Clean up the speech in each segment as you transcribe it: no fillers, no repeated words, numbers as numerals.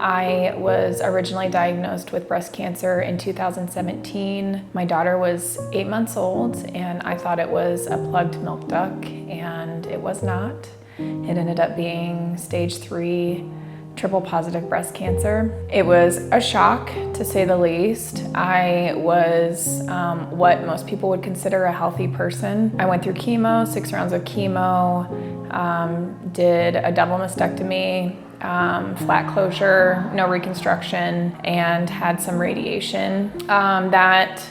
I was originally diagnosed with breast cancer in 2017. My daughter was 8 months old and I thought it was a plugged milk duct, and it was not. It ended up being stage 3 triple positive breast cancer. It was a shock, to say the least. I was what most people would consider a healthy person. I went through chemo, 6 rounds of chemo, did a double mastectomy, flat closure, no reconstruction, and had some radiation. That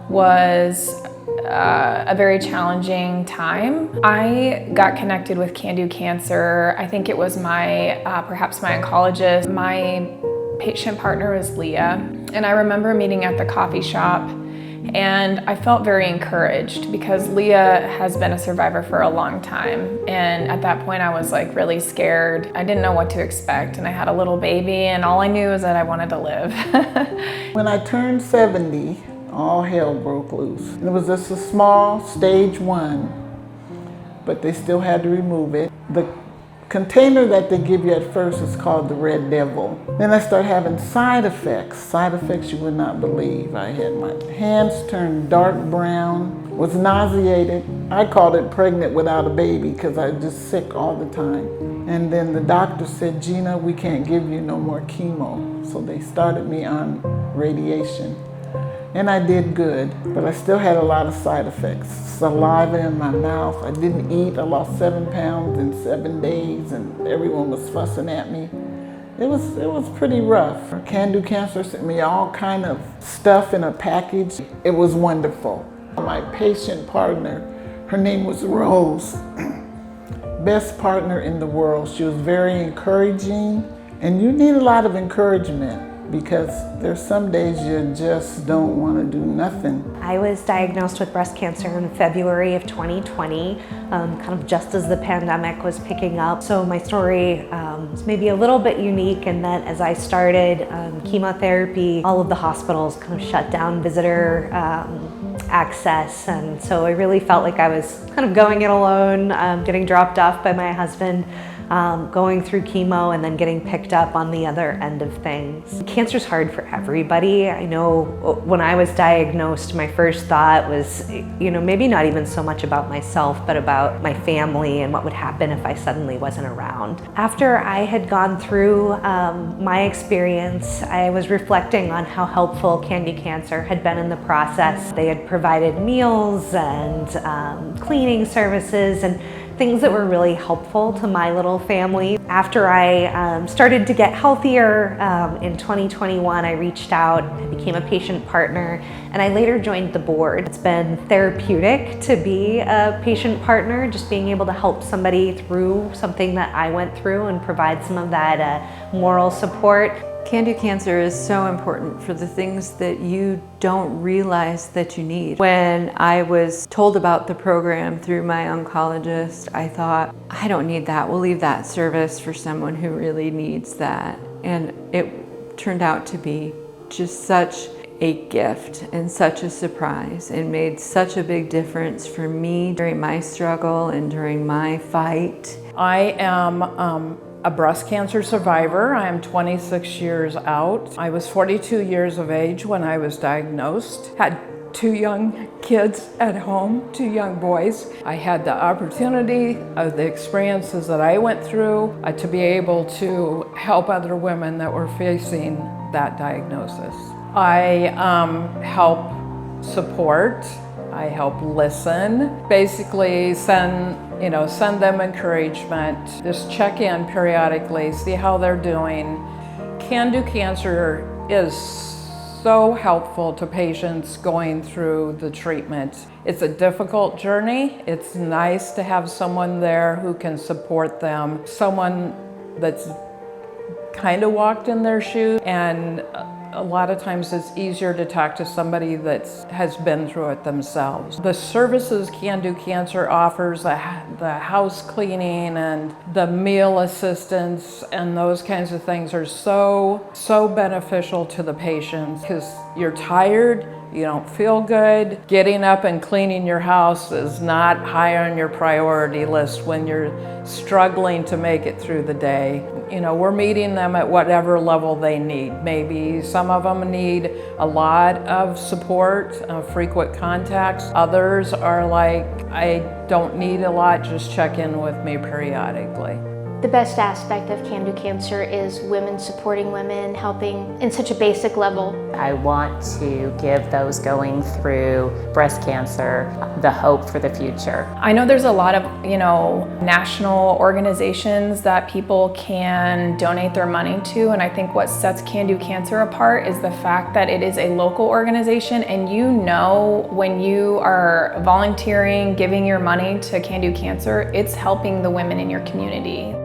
was a very challenging time. I got connected with Can Do Cancer. I think it was perhaps my oncologist. My patient partner was Leah, and I remember meeting at the coffee shop, and I felt very encouraged because Leah has been a survivor for a long time. And at that point I was like really scared. I didn't know what to expect, and I had a little baby, and all I knew was that I wanted to live. When I turned 70, all hell broke loose. It was just a small stage 1, but they still had to remove it. The container that they give you at first is called the Red Devil. Then I started having side effects you would not believe. I had my hands turned dark brown, was nauseated. I called it pregnant without a baby because I was just sick all the time. And then the doctor said, Gina, we can't give you no more chemo. So they started me on radiation. And I did good, but I still had a lot of side effects. Saliva in my mouth. I didn't eat. I lost 7 pounds in 7 days, and everyone was fussing at me. It was pretty rough. Can Do Cancer sent me all kind of stuff in a package. It was wonderful. My patient partner, her name was Rose. Best partner in the world. She was very encouraging, and you need a lot of encouragement, because there's some days you just don't want to do nothing. I was diagnosed with breast cancer in February of 2020, kind of just as the pandemic was picking up. So my story is maybe a little bit unique in that as I started chemotherapy, all of the hospitals kind of shut down visitor access, and so I really felt like I was kind of going it alone, getting dropped off by my husband, going through chemo and then getting picked up on the other end of things. Cancer's hard for everybody. I know when I was diagnosed, my first thought was, maybe not even so much about myself, but about my family and what would happen if I suddenly wasn't around. After I had gone through my experience, I was reflecting on how helpful Can Do Cancer had been in the process. They had provided meals and cleaning services and things that were really helpful to my little family. After I started to get healthier in 2021, I reached out, I became a patient partner, and I later joined the board. It's been therapeutic to be a patient partner, just being able to help somebody through something that I went through and provide some of that moral support. Can Do Cancer is so important for the things that you don't realize that you need. When I was told about the program through my oncologist, I thought, I don't need that. We'll leave that service for someone who really needs that. And it turned out to be just such a gift and such a surprise, and made such a big difference for me during my struggle and during my fight. I am a breast cancer survivor. I am 26 years out. I was 42 years of age when I was diagnosed. Had 2 young kids at home, 2 young boys. I had the opportunity of the experiences that I went through to be able to help other women that were facing that diagnosis. I help support, I help listen, basically send them encouragement, just check in periodically, see how they're doing. Can Do Cancer is so helpful to patients going through the treatment. It's a difficult journey. It's nice to have someone there who can support them, someone that's kind of walked in their shoes, and a lot of times it's easier to talk to somebody that has been through it themselves. The services Can Do Cancer offers, the house cleaning and the meal assistance and those kinds of things are so beneficial to the patients, because you're tired, you don't feel good. Getting up and cleaning your house is not high on your priority list when you're struggling to make it through the day. You know, we're meeting them at whatever level they need. Maybe some of them need a lot of support, frequent contacts. Others are like, I don't need a lot, just check in with me periodically. The best aspect of Can Do Cancer is women supporting women, helping in such a basic level. I want to give those going through breast cancer the hope for the future. I know there's a lot of, national organizations that people can donate their money to, and I think what sets Can Do Cancer apart is the fact that it is a local organization, and when you are volunteering, giving your money to Can Do Cancer, it's helping the women in your community.